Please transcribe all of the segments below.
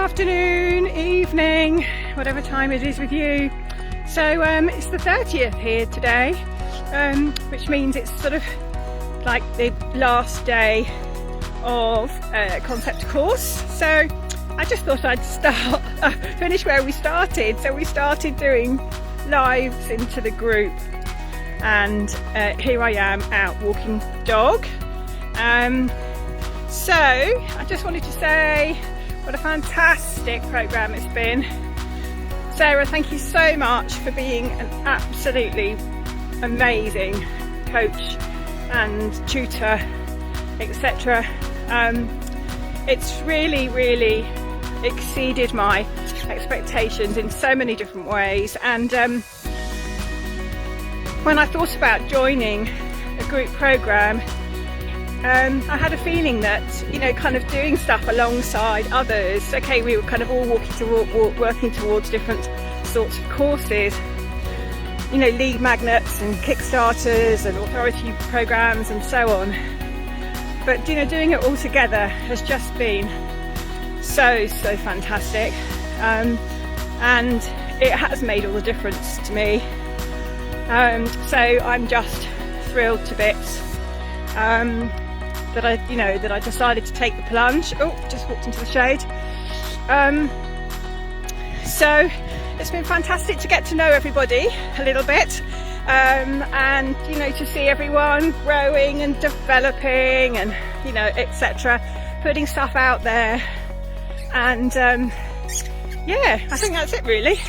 afternoon, evening, whatever time it is with you. So it's the 30th here today, which means it's sort of like the last day of a concept course. So I just thought I'd finish where we started. So we started doing lives into the group, and here I am out walking the dog. So I just wanted to say what a fantastic programme it's been. Sarah, thank you so much for being an absolutely amazing coach and tutor, etc. It's really exceeded my expectations in so many different ways, and when I thought about joining a group programme, I had a feeling that, you know, kind of doing stuff alongside others. Okay, we were kind of all working towards different sorts of courses, you know, lead magnets and kickstarters and authority programs and so on. But, you know, doing it all together has just been so fantastic, and it has made all the difference to me. So I'm just thrilled to bits. That I decided to take the plunge. Oh, just walked into the shade. So it's been fantastic to get to know everybody a little bit, and you know, to see everyone growing and developing, and you know, etc. Putting stuff out there, and yeah, I think that's it really.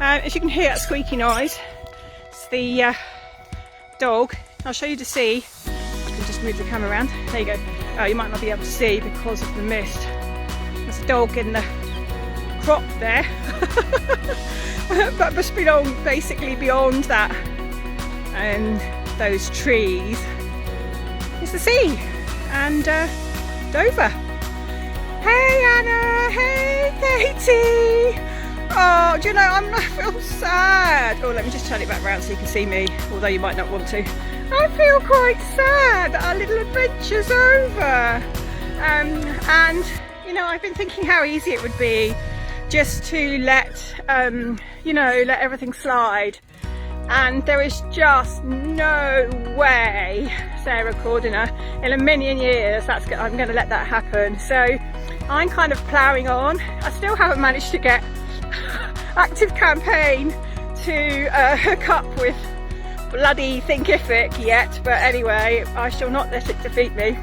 As you can hear that squeaky noise, it's the dog. I'll show you to see. Just move the camera around. There you go. Oh, you might not be able to see because of the mist. There's a dog in the crop there. But just basically beyond that, those trees is the sea and Dover. Hey Anna, hey Katie. Oh, do you know, I feel sad. Oh, let me just turn it back around so you can see me, although you might not want to. I feel quite sad that our little adventure's over. And, you know, I've been thinking how easy it would be just to let everything slide. And there is just no way, Sarah Cordiner, in a million years I'm going to let that happen. So I'm kind of ploughing on. I still haven't managed to get Active Campaign to hook up with bloody Thinkific yet, but anyway, I shall not let it defeat me.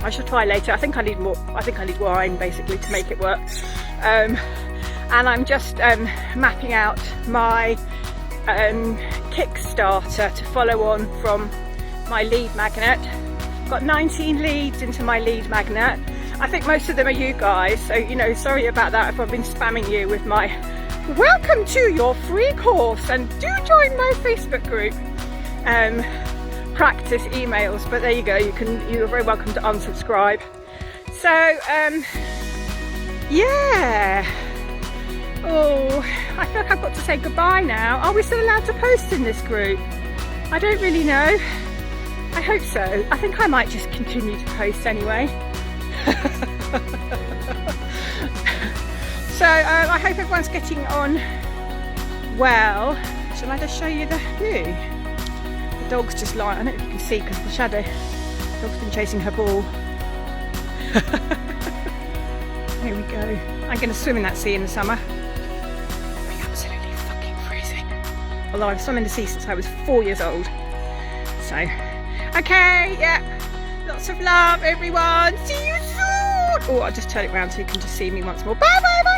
I shall try later. I think I need more. I think I need wine basically to make it work. And I'm just mapping out my Kickstarter to follow on from my lead magnet. Got 19 leads into my lead magnet. I think most of them are you guys, so you know, sorry about that if I've been spamming you with my welcome to your free course and do join my Facebook group practice emails. But there you go, you're very welcome to unsubscribe. So yeah, oh, I feel like I've got to say goodbye now. Are we still allowed to post in this group? I don't really know. I hope so. I think I might just continue to post anyway. So I hope everyone's getting on well. Shall I just show you the view? The dog's just lying. I don't know if you can see because of the shadow. The dog's been chasing her ball. Here we go. I'm going to swim in that sea in the summer. It'll be absolutely fucking freezing. Although I've swum in the sea since I was 4 years old. So, okay, yeah. Lots of love, everyone. See you soon. Oh, I'll just turn it around so you can just see me once more. Bye, bye, bye.